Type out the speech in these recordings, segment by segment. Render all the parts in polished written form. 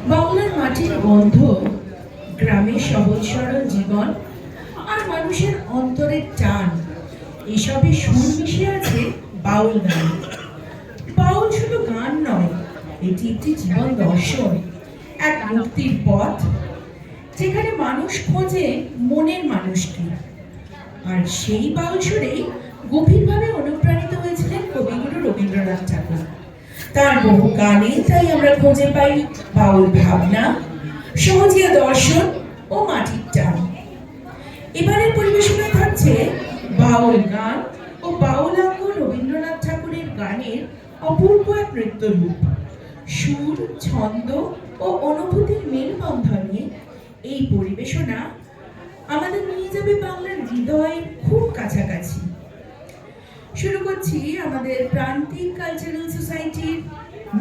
বাংলার মাটির গন্ধ, গ্রামের সহজ সরল জীবন আর মানুষের অন্তরের টান, এসবে সুর মিশে আছে বাউল গান। বাউল শুধু গান নয়, এটি একটি জীবন দর্শন, এক মুক্তির পথ, যেখানে মানুষ খোঁজে মনের মানুষকে। আর সেই বাউল সুরেই গভীরভাবে অনুপ্রাণিত হয়েছিলেন কবিগুরু রবীন্দ্রনাথ ঠাকুর। তার বহু গানে তাই আমরা খুঁজে পাই বাউল ভাবনা, সহজিয়া দর্শন ও মাটির টান। এবারের পরিবেশনায় থাকছে বাউল গান ও বাউলাঙ্গ রবীন্দ্রনাথ ঠাকুরের গানের অপূর্ব এক নৃত্যরূপ। সুর, ছন্দ ও অনুভূতির মেলবন্ধনে এই পরিবেশনা আমাদের নিয়ে যাবে বাংলার হৃদয়ের খুব কাছাকাছি। শুরু করছি আমাদের প্রান্তিক কালচারাল সোসাইটির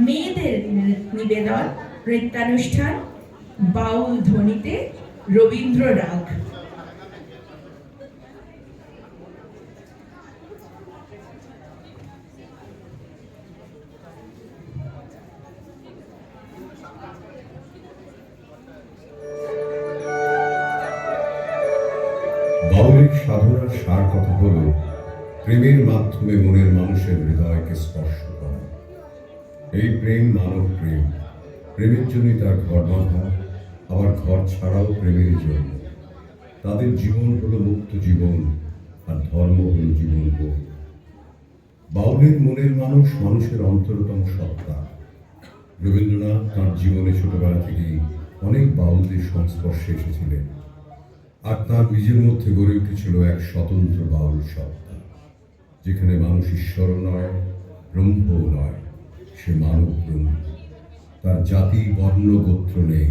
মেয়েদের নিবেদন নৃত্যানুষ্ঠান বাউল ধ্বনিতে রবীন্দ্র রাগ। বাউলের সাধনার সার কথা হলো প্রেমের মাধ্যমে মনের মানুষের হৃদয়কে স্পর্শ করা। এই প্রেম মানব প্রেম, প্রেমের জন্যই তার ঘর বাঁধা, আবার ঘর ছাড়াও প্রেমের জন্য। তাদের জীবন হলো মুক্ত জীবন, আর ধর্ম হলো জীবন বোধ। বাউলের মনের মানুষ মানুষের অন্তরতম সত্তা। রবীন্দ্রনাথ তাঁর জীবনে ছোটবেলা থেকেই অনেক বাউলদের সংস্পর্শে এসেছিলেন, আর তার নিজের মধ্যে গড়ে উঠেছিল এক স্বতন্ত্র বাউল সত্তা, যেখানে মানুষ ঈশ্বরও নয়, ব্রহ্মও নয়, সে মানব ব্রহ্ম। তার জাতি, বর্ণ, গোত্র নেই।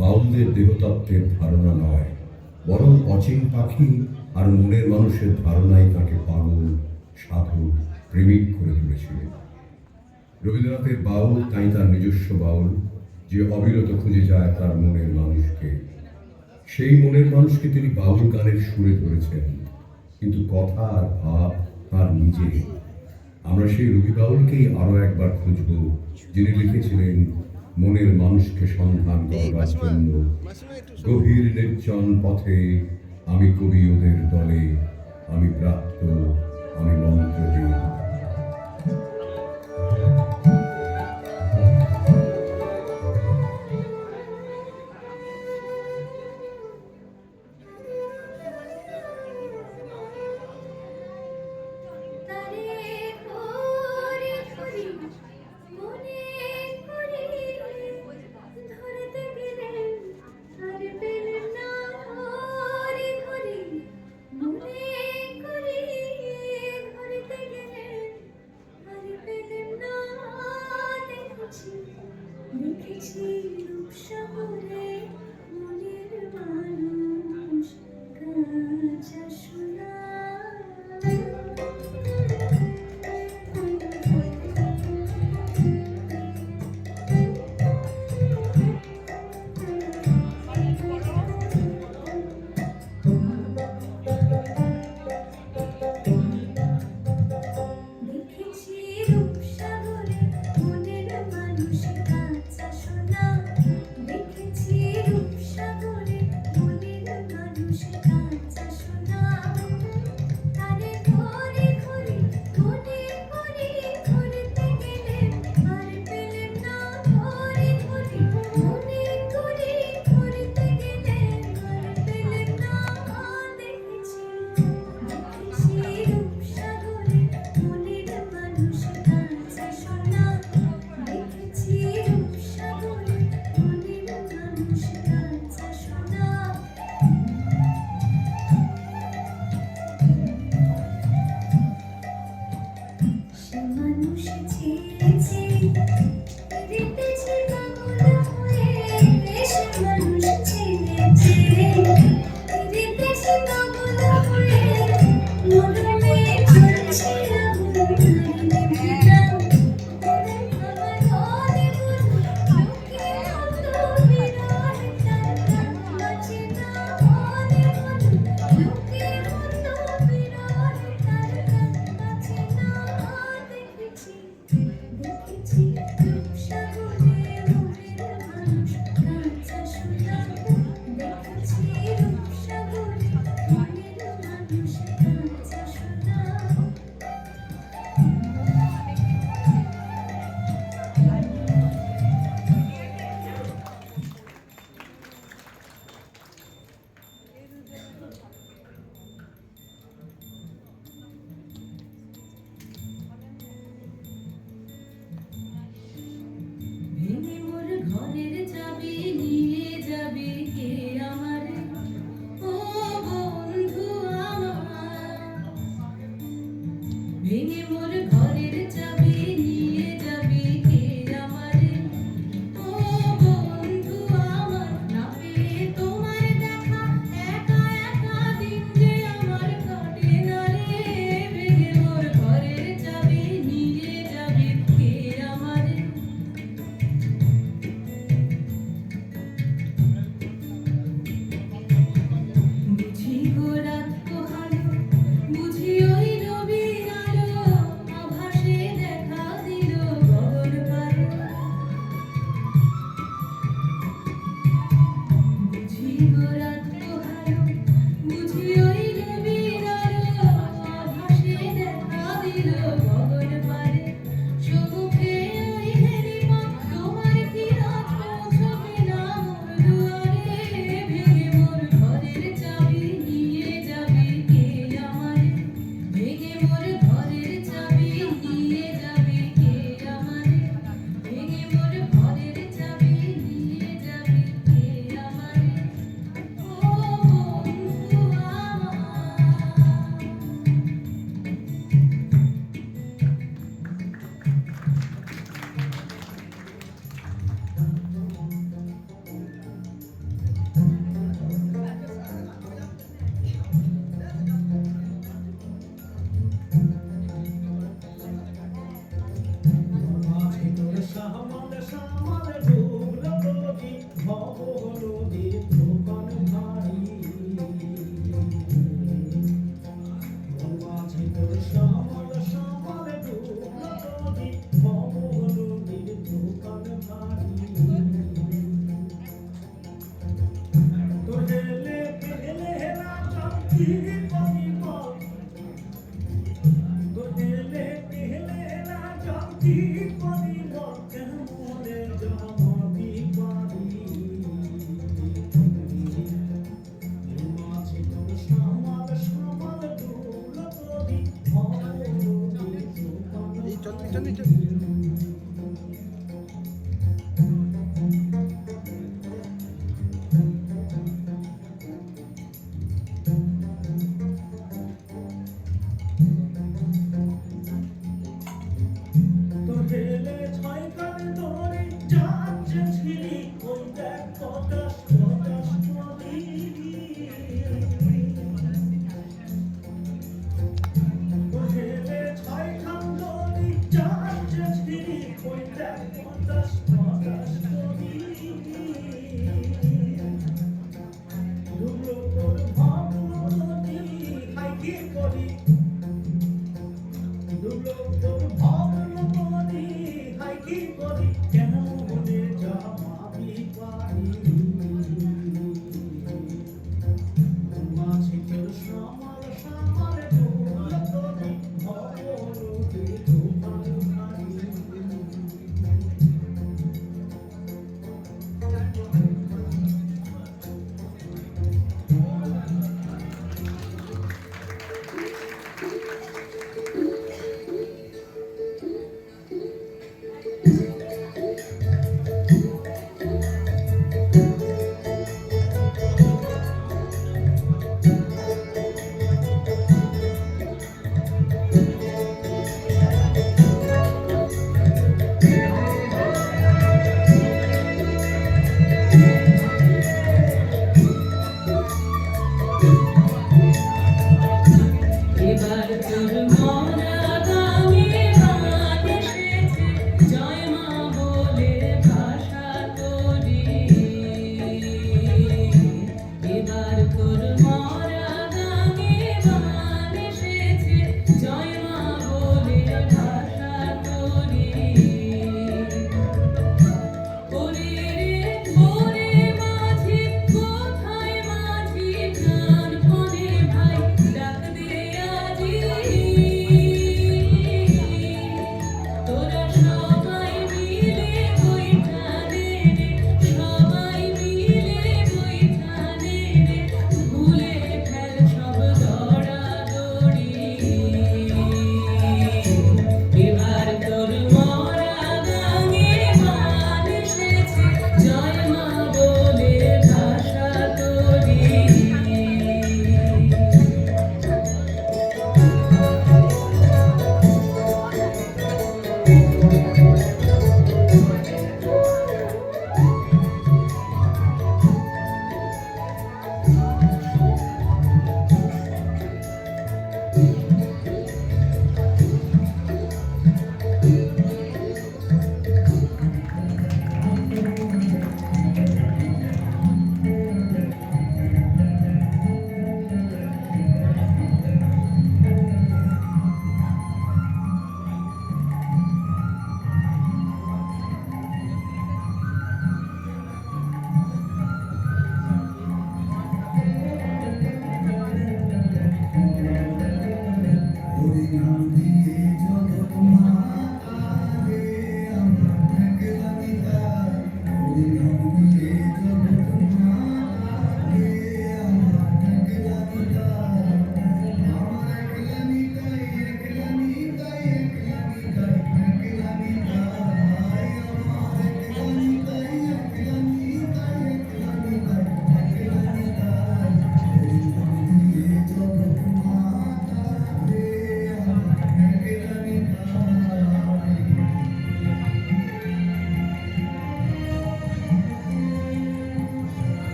বাউলদের দেহতত্ত্বের ধারণা নয়, বরং অচিন পাখি আর মনের মানুষের ধারণাই তাকে পাগল, সাধু, প্রেমিক করে তুলেছিলেন। রবীন্দ্রনাথের বাউল তাই তার নিজস্ব বাউল, যে অবিরত খুঁজে যায় তার মনের মানুষকে। সেই মনের মানুষকে তিনি বাউল গানের সুরে ধরেছেন, কিন্তু কথা আর ভাব তার নিজের। আমরা সেই রবি বাউলকেই আরো একবার খুঁজব, যিনি লিখেছিলেন মনের মানুষকে সন্ধান করবার জন্য গভীর নির্জন পথে আমি কবি ওদের দলে, আমি প্রাপ্ত, আমি মন্ত্রহীন। দেখেছি রূপসাগরে মনের মানুষ কাঁচা সোনা। দেখেছি রূপসাগরে মনের মানুষ কাঁচা সোনা। দেখেছি রূপ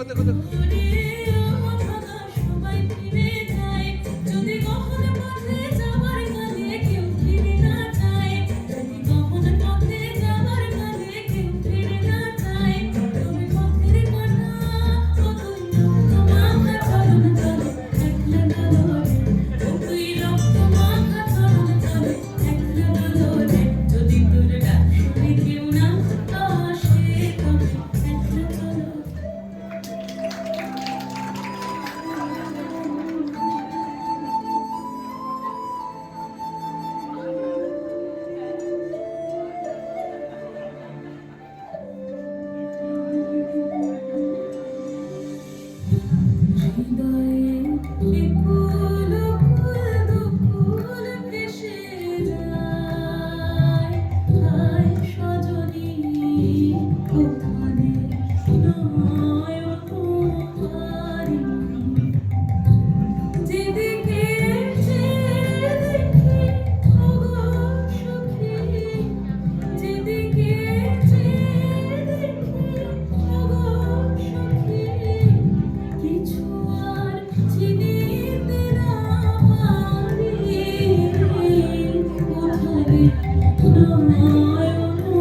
দেখো দেখো দেখো সবাই ফিরে যায় যদি কখনো পথে যাবার কালে কেউ ফিরে না যায় যদি কখনো পথে যাবার কালে কেউ ফিরে না যায় তুমি পথের কাঁটা কতই রক্ত মাখা চলন চলে একলা দলরে কতই রক্ত মাখা চলন চলে একলা দলরে যদি তোর ডাক শুনে কেউ না আসে তবে একলা চলো হৃদয়ে ফুল ফুল ফুল ভেসে যায় হায় সজনী কোথানে নয়নহারি যেদিকে চেয়ে দেখি ওগো সখী যেদিকে চেয়ে দেখি ওগো সখী কিছু আর চিনিতে না পারি কোথানে নয়নহারি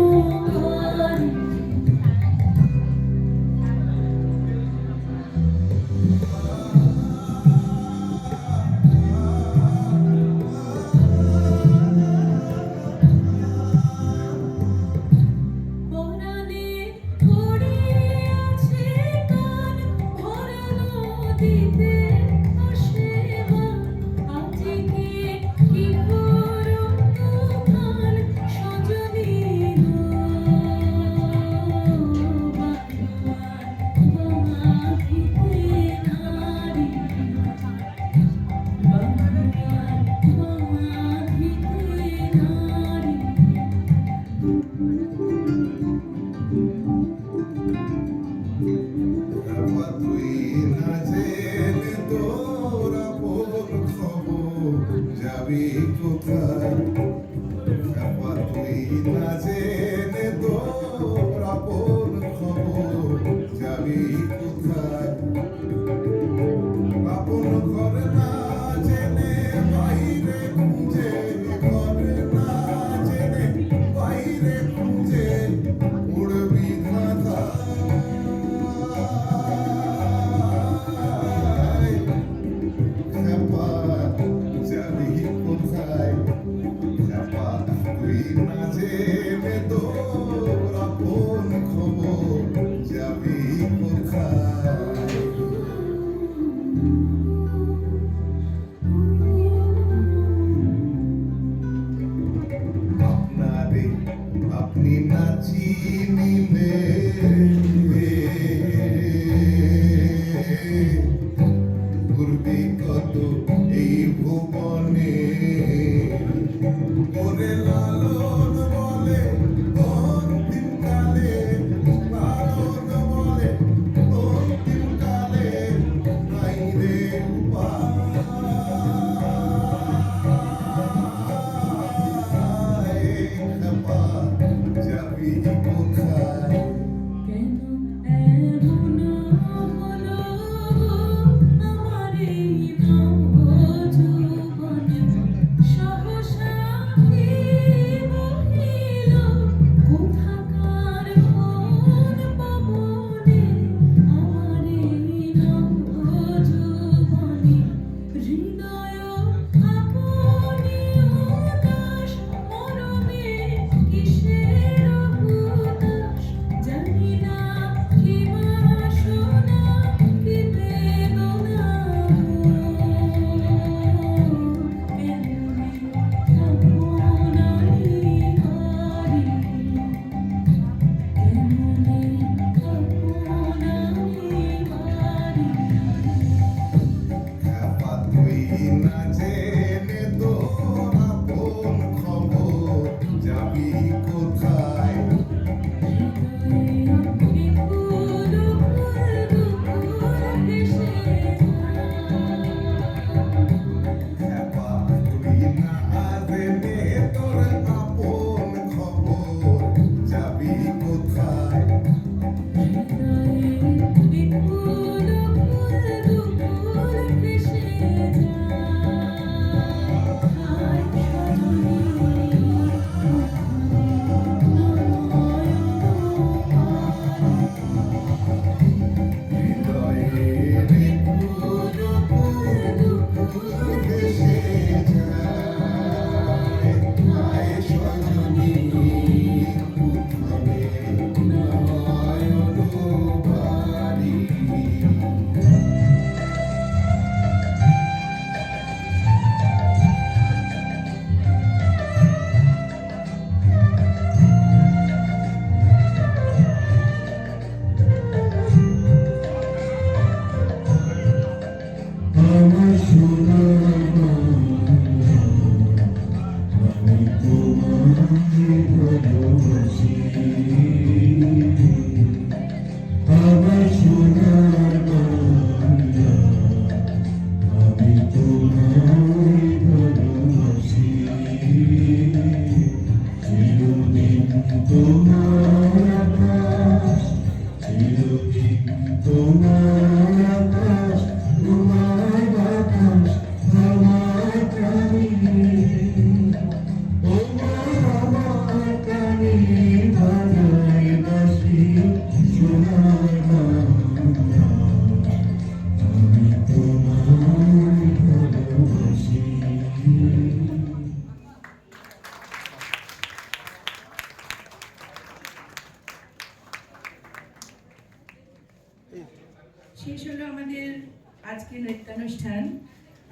পরাণে পড়ে আছে কান ভরা নদীতে আসে মন আজকে কি করো তুফান সজনী গো বাঁধিতে নারী বাঁধিতে নারী তুই না জেনে তোর আপন খবর যাবি কোথায় তুই না জেনে তোর আপন খবর যাবি কোথায় আপন ঘর না জেনে বাইরে খুঁজে ঘর না জেনে বাইরে খুঁজে উড়বি ধাঁধায় খ্যাপা যাবি কোথায় খ্যাপা তুই না জেনে তোর আপন খবর যাবি কোথায় আপনারে আপনি না চিনিলে ঘুরবি কত এই ভুবনে ওরে লালন বলে অন্তিম কালে লালন বলে অন্তিম কালে নাই রে উপায় খ্যাপা যাবি কোথায় কেন এমন হলো আমার এই নবযৌবনে সহসা কি বহিল কোথাকার কোন পবনে আমার এই নবযৌবনে হৃদয় আপনি উদাস মরমে কিসের উদাস জানি না কি বাসনা কি বেদনা কেমনে আপনারি হারি কেমনে আপনারি হারি খ্যাপা তুই না জেনে তোর আপন খবর যাবি কোথায় খ্যাপা তুই না জেনে তোর আপন খবর যাবি কোথায় হৃদয়ে বিপুল শেষ হলো আমাদের আজকে নৃত্যানুষ্ঠান।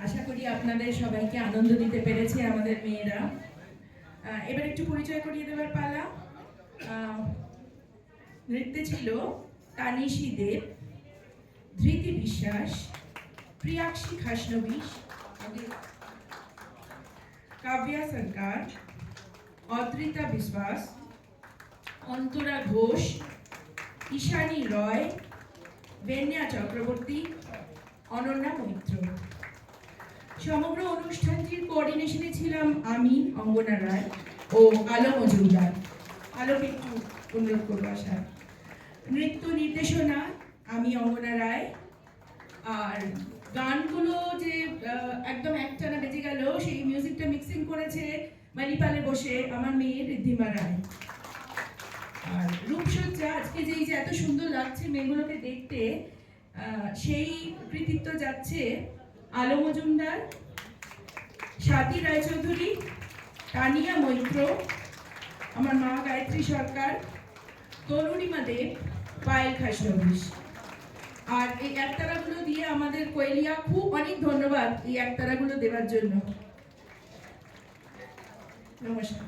আশা করি আপনাদের সবাইকে আনন্দ দিতে পেরেছে আমাদের মেয়েরা। এবার একটু পরিচয় করিয়ে দেওয়ার পালা। নৃত্যে ছিল তানিশী দেব, ধৃতি বিশ্বাস, প্রিয়াক্ষী খাসনবিশ, কাব্যা সরকার, অদ্রিতা বিশ্বাস, অন্তরা ঘোষ, ঈশানী রয়, বেন্যা চক্রবর্তী, অনন্যা মৈত্র। সমগ্র অনুষ্ঠানটির কোঅর্ডিনেশনে ছিলাম আমি, অঙ্গনা রায় ও আলো মজুমদার। আলোকে একটু অনুরোধ করবো আসার। নৃত্য নির্দেশনা আমি, অঙ্গনা রায়। আর গানগুলো যে একদম একটানা বেজে গেল, সেই মিউজিকটা মিক্সিং করেছে মানিপালে বসে আমার মেয়ে ঋদ্ধিমা রায়। আর রূপসজ্জা আজকে যে এত সুন্দর লাগছে মেয়েগুলোকে দেখতে, সেই কৃতিত্ব যাচ্ছে আলো মজুমদার, স্বাতী রায়চৌধুরী, তানিয়া মৈত্র, আমার মা গায়ত্রী সরকার, তরুণিমা দেব, পায়েল খাসনবিশ। আর এই একতারাগুলো দিয়ে আমাদের কোয়েলিয়া খুব অনেক ধন্যবাদ এই একতারাগুলো দেওয়ার জন্য। নমস্কার।